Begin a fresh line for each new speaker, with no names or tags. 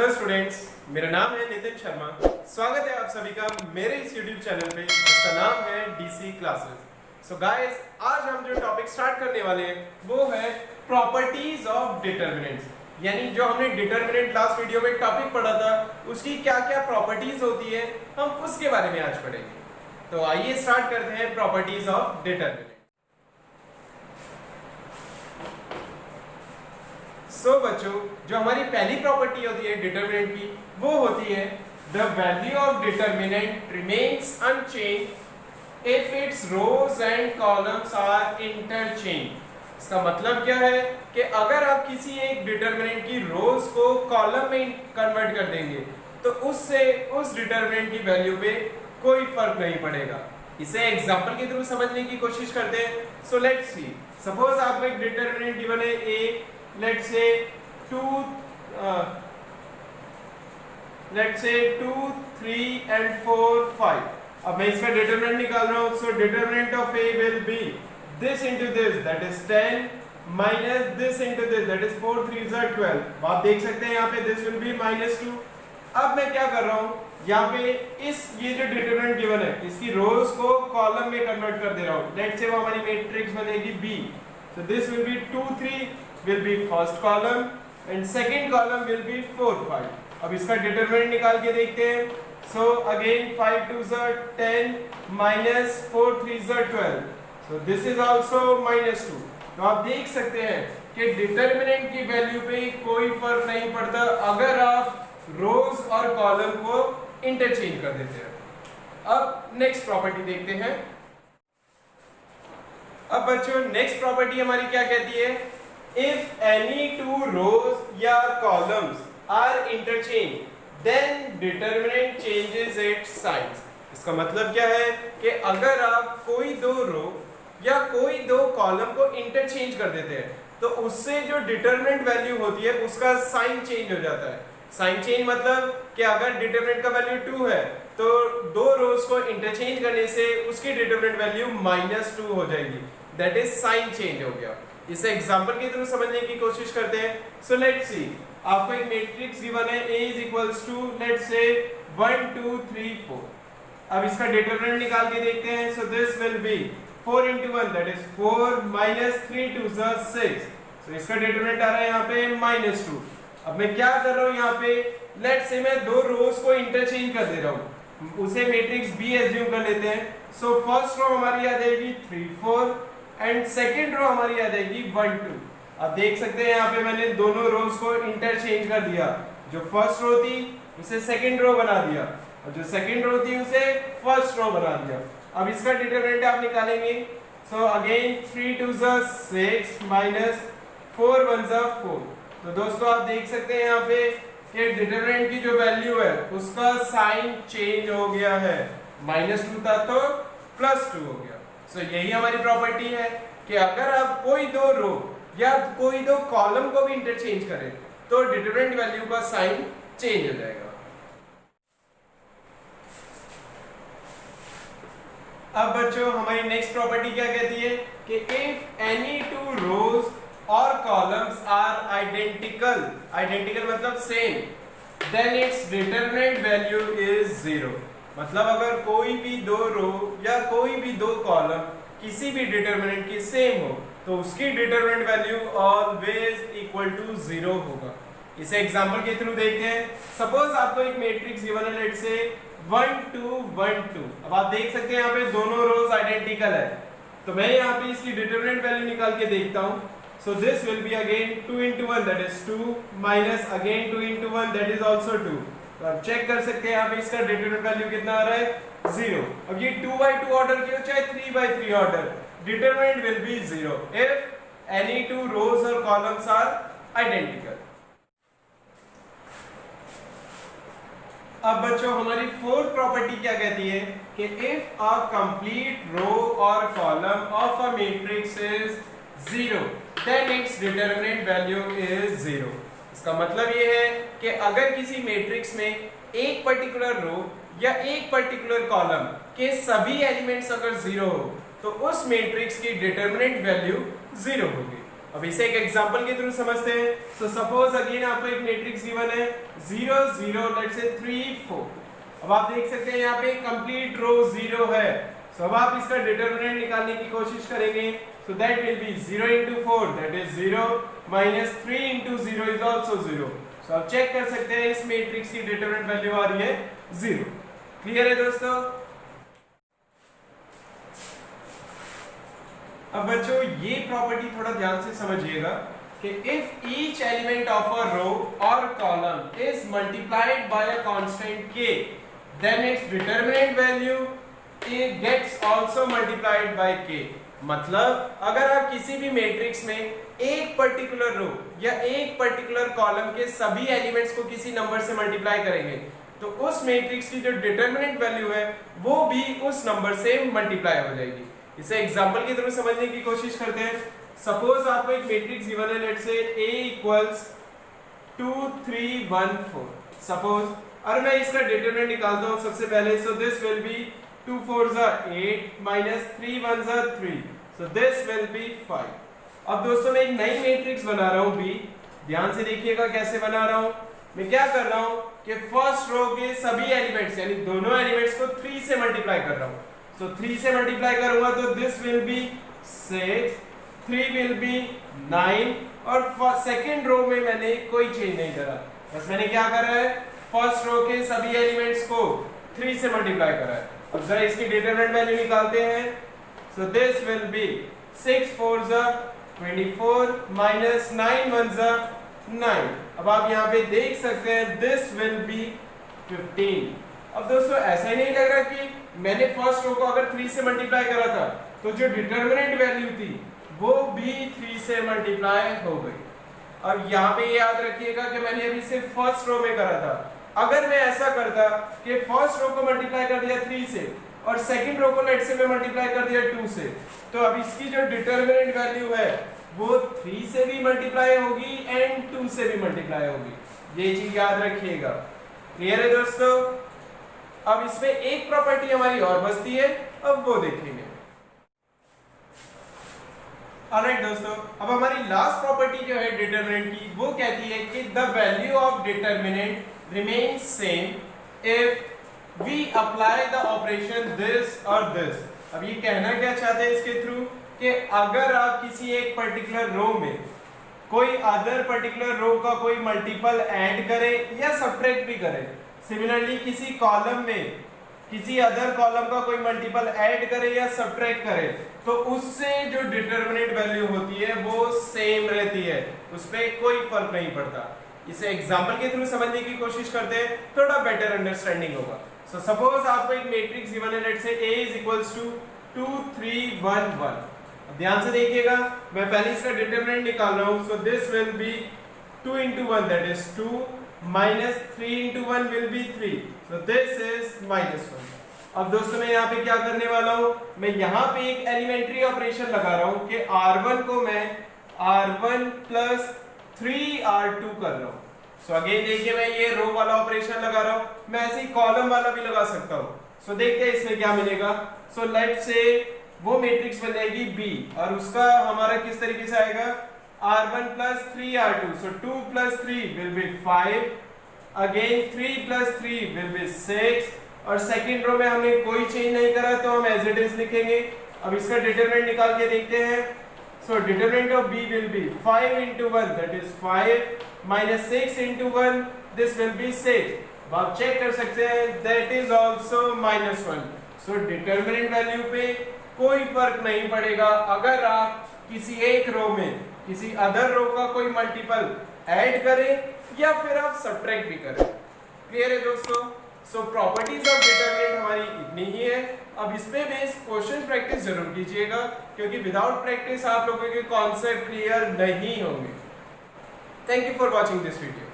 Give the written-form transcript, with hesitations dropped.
Hello students, मेरा नाम है नितिन शर्मा। स्वागत है आप सभी का मेरे इस यूट्यूब चैनल पे जिसका नाम है डीसी क्लासेस। सो गाइस, आज हम जो टॉपिक स्टार्ट करने वाले हैं वो है प्रॉपर्टीज ऑफ डिटर्मिनेंट्स। यानी जो हमने डिटर्मिनेंट लास्ट वीडियो में टॉपिक पढ़ा था उसकी क्या क्या प्रॉपर्टीज होती है, हम उसके बारे में आज पढ़ेंगे। तो आइए स्टार्ट करते हैं प्रॉपर्टीज ऑफ डिटर्मिनेंट। सो बच्चों, जो हमारी पहली प्रॉपर्टी होती है डिटर्मिनेंट की वो होती है the value of determinant remains unchanged if its rows and columns are interchange. इसका मतलब क्या है कि अगर आप किसी एक डिटर्मिनेंट की रोज को कॉलम में कन्वर्ट कर देंगे तो उससे उस डिटर्मिनेंट की वैल्यू पे कोई फर्क नहीं पड़ेगा। इसे एग्जांपल के थ्रू समझने की कोशिश करते हैं। सो लेट्स सी, सपोज आपको एक डिटर्मिनेंट गिवन है a, let's say 2 3 and 4 5। अब मैं इसका डिटरमिनेंट निकाल रहा हूं। So determinant of a will be this into this, that is 10 minus this into this, that is 4 3s are 12। आप देख सकते हैं यहाँ पे this will be -2। अब मैं क्या कर रहा हूँ, यहाँ पे ये जो डिटरमिनेंट गिवन है इसकी रोज को कॉलम में कन्वर्ट कर दे रहा हूँ। लेट्स से वो हमारी मैट्रिक्स बनेगी B। So this will be 2 3 will be first column and second column will be 4 5। अब इसका डिटरमिनेंट निकाल के देखते हैं। So again 5 2s are 10 minus 4 3s are 12। So this is also -2। तो आप देख सकते हैं कि डिटरमिनेंट की वैल्यू पे कोई फर्क नहीं पड़ता अगर आप रोज और कॉलम को इंटरचेंज कर देते हैं। अब नेक्स्ट प्रॉपर्टी देखते हैं। अब बच्चों नेक्स्ट प्रॉपर्टी हमारी क्या कहती है, इफ एनी टू रोज या columns are interchange then determinant changes its signs. इसका मतलब क्या है कि अगर आप कोई दो रो या कोई दो कॉलम को इंटरचेंज कर देते हैं तो उससे जो डिटरमिनेंट वैल्यू होती है उसका साइन चेंज हो जाता है। साइन चेंज मतलब कि अगर डिटरमिनेंट का वैल्यू 2 है तो दो रोज को इंटरचेंज करने से उसकी डिटरमिनेंट वैल्यू -2 हो जाएगी। दैट इज साइन चेंज हो गया। इसे एग्जांपल के थ्रू समझने की कोशिश करते हैं। सो लेट्स सी, आपको एक मैट्रिक्स गिवन है A is equals to let's say 1 2 3 4। अब इसका डिटरमिनेंट निकाल के देखते हैं। So this will be 4 into 1 that is 4 minus 3 2s are 6। सो इसका डिटरमिनेंट आ रहा है यहाँ पे -2। अब मैं क्या कर रहा हूँ यहाँ पे, लेट्स से मैं दो रोज को इंटरचेंज कर दे रहा हूँ, उसे मैट्रिक्स B एज्यूम कर लेते हैं। सो फर्स्ट रो हमारी आ जाएगी 3 4 एंड सेकेंड रो हमारी आ जाएगी 1 2। अब देख सकते हैं यहाँ पे मैंने दोनों रोज को इंटरचेंज कर दिया। जो फर्स्ट रो थी उसे सेकेंड रो बना दिया और जो सेकेंड रो थी उसे फर्स्ट रो बना दिया। अब इसका डिटरमिनेंट आप निकालेंगे। So again 3 2s are 6 minus 4 1s are 4। तो दोस्तों आप देख सकते हैं यहाँ पे कि डिटरमिनेंट की जो वैल्यू है उसका साइन चेंज हो गया है। -2 था तो +2 हो गया। सो यही हमारी प्रॉपर्टी है कि अगर आप कोई दो रो या कोई दो कॉलम को भी इंटरचेंज करें तो डिटरमिनेंट वैल्यू का साइन चेंज हो जाएगा। अब बच्चों हमारी नेक्स्ट प्रॉपर्टी क्या कहती है कि इफ एनी टू रोज और कॉलम्स आर आइडेंटिकल, आइडेंटिकल मतलब same, then its determinant value is 0। मतलब अगर कोई भी दो रो या कोई भी दो कॉलम किसी भी डिटरमिनेंट की सेम हो तो उसकी determinant value always equal to 0 होगा। इसे एग्जांपल के थ्रू देखते हैं। सपोज आपको एक मैट्रिक्स गिवन है, लेट्स से 1 2 1 2। अब आप देख सकते हैं यहाँ पे दोनों रोज आइडेंटिकल है तो मैं यहाँ पे इसकी डिटरमिनेंट वैल्यू निकाल के देखता हूँ। So this will be again 2 into 1 that is 2 minus again 2 into 1 that is also 2। तो आप चेक कर सकते हैं यहाँ पे इसका डिटरमिनेंट वैल्यू कितना आ रहा है 0। अब ये 2/2 ऑर्डर की हो चाहे 3/3 order, determinant will be 0 if any two rows or columns are identical। अब बच्चों हमारी फोर्थ प्रॉपर्टी क्या कहती है कि if a complete row or column of a matrix is 0 then its determinant value is 0। इसका मतलब ये है कि अगर किसी मैट्रिक्स में एक पर्टिकुलर रो या एक पर्टिकुलर कॉलम के सभी एलिमेंट्स अगर 0 हो तो उस मैट्रिक्स की डिटरमिनेंट वैल्यू 0 होगी। अब इसे एक एग्जांपल के थ्रू समझते हैं। सो सपोज अगेन आपको एक मैट्रिक्स गिवन है 0 0 लेट्स से 3 4। अब आप देख सकते हैं यहाँ पे कंप्लीट रो 0 है। सो अब आप इसका डिटरमिनेंट निकालने की कोशिश करेंगे। So that will be 0 into 4 that is 0 minus 3 into 0 is also 0। सो आप चेक कर सकते हैं इस मैट्रिक्स की डिटरमिनेंट वैल्यू आ रही है 0। क्लियर है दोस्तों? अब बच्चों ये प्रॉपर्टी थोड़ा ध्यान से समझिएगा कि if each element of a row और column is multiplied by a constant k then its determinant value gets also multiplied by k। मतलब अगर आप किसी भी मैट्रिक्स में एक पर्टिकुलर रो या एक पर्टिकुलर कॉलम के सभी एलिमेंट्स को किसी नंबर से मल्टीप्लाई करेंगे तो उस मैट्रिक्स की जो डिटरमिनेंट वैल्यू है वो भी उस नंबर से मल्टीप्लाई हो जाएगी। इसे एग्जांपल की तरह समझने की कोशिश करते हैं। सपोज आपको एक मैट्रिक्स गिवन है, let's say A equals 2 3 1 4 suppose, और मैं इसका डिटरमिनेंट निकालता हूं सबसे पहले। So this will be 2 4 8 minus 3 1 3, so this will be 5। अब दोस्तों मैं एक नई मैट्रिक्स बना रहा हूं B। ध्यान से देखिएगा कैसे बना रहा हूं। मैं क्या कर रहा हूं कि फर्स्ट रो के सभी एलिमेंट्स यानी दोनों एलिमेंट्स को 3 से मल्टीप्लाई कर रहा हूं। सो 3 से मल्टीप्लाई करूंगा तो this will be 6, 3 will be 9, और सेकंड रो में मैंने कोई चेंज नहीं करा, बस मैंने क्या करा है फर्स्ट रो के सभी एलिमेंट्स को 3 से मल्टीप्लाई करा है। अब जरा इसकी डिटरमिनेंट वैल्यू निकालते हैं। So this will be 6 4 24 minus 9 1 9। अब आप यहाँ पे देख सकते हैं दिस विल बी 15। अब दोस्तों ऐसा ही नहीं लग रहा कि मैंने फर्स्ट रो को अगर 3 से मल्टीप्लाई करा था तो जो डिटरमिनेंट वैल्यू थी वो भी 3 से मल्टीप्लाई हो गई। अब यहाँ पे याद रखिएगा कि मैंने अभी सिर्फ फर्स्ट रो में करा था। अगर मैं ऐसा करता कि फर्स्ट रो को मल्टीप्लाई कर दिया 3 से और सेकंड रो को लेट्स से मैं मल्टीप्लाई कर दिया 2 से, तो अब इसकी जो डिटरमिनेंट वैल्यू है वो 3 से भी मल्टीप्लाई होगी एंड 2 से भी मल्टीप्लाई होगी। ये चीज याद रखिएगा। क्लियर है दोस्तों? अब इसमें एक प्रॉपर्टी हमारी और बचती है, अब वो देखेंगे। ऑलराइट दोस्तों, अब हमारी लास्ट प्रॉपर्टी जो है डिटरमिनेंट की वो कहती है कि the value of determinant remains same if we apply the operation this or this। अब ये कहना क्या चाहते हैं इसके थ्रू कि अगर आप किसी एक पर्टिकुलर रो में कोई अदर पर्टिकुलर रो का कोई मल्टीपल ऐड करें या सब्ट्रैक्ट भी करें, सिमिलरली किसी कॉलम में किसी अदर कॉलम का कोई मल्टीपल ऐड करे या सब्ट्रैक्ट करे तो उससे जो डिटरमिनेंट वैल्यू होती है वो सेम रहती है, उस पर कोई फर्क नहीं पड़ता। इसे एग्जांपल के थ्रू समझने की कोशिश करते हैं, थोड़ा बेटर अंडरस्टैंडिंग होगा। सो सपोज आपको एक मैट्रिक्स गिवन है, let's say A is equals to 2 3 1 1। ध्यान से देखिएगा, मैं पहले इसका डिटरमिनेंट निकाल रहा हूं। So this will be 2 into 1 that is 2 minus 3 into 1 will be 3, so this is -1। अब दोस्तों मैं यहाँ पे क्या करने वाला हूँ, मैं यहाँ पे एक एलिमेंट्री ऑपरेशन लगा रहा हूँ कि R1 को मैं R1 plus 3R2 कर रहा हूँ। सो अगेन देखिए मैं ये रो वाला ऑपरेशन लगा रहा हूँ, मैं ऐसे ही कॉलम वाला भी लगा सकता हूँ। सो देखते हैं इसमें क्या मिलेगा। सो लेट्स से वो मैट्रिक्स बन जाएगी B और उसका हमारा किस तरीके से आएगा R1 plus 3R2, so 2 plus 3 will be 5, again 3 plus 3 will be 6, और सेकंड रो में हमने कोई चेंज नहीं करा तो हम एज इट इज लिखेंगे। अब इसका डिटरमिनेंट निकाल के देखते हैं। So determinant of B will be 5 into 1 that is 5 minus 6 into 1 this will be 6। अब आप चेक कर सकते हैं that is also -1। So determinant value पे कोई फर्क नहीं पड़ेगा अगर आप किसी एक रो में किसी अदर रो का कोई मल्टीपल ऐड करें या फिर आप सब्ट्रैक्ट भी करें। क्लियर है दोस्तों? सो प्रॉपर्टीज ऑफ डिटरमिनेंट हमारी इतनी ही है। अब इस पे बेस क्वेश्चन प्रैक्टिस जरूर कीजिएगा क्योंकि विदाउट प्रैक्टिस आप लोगों के कॉन्सेप्ट क्लियर नहीं होंगे। Thank you for watching this video.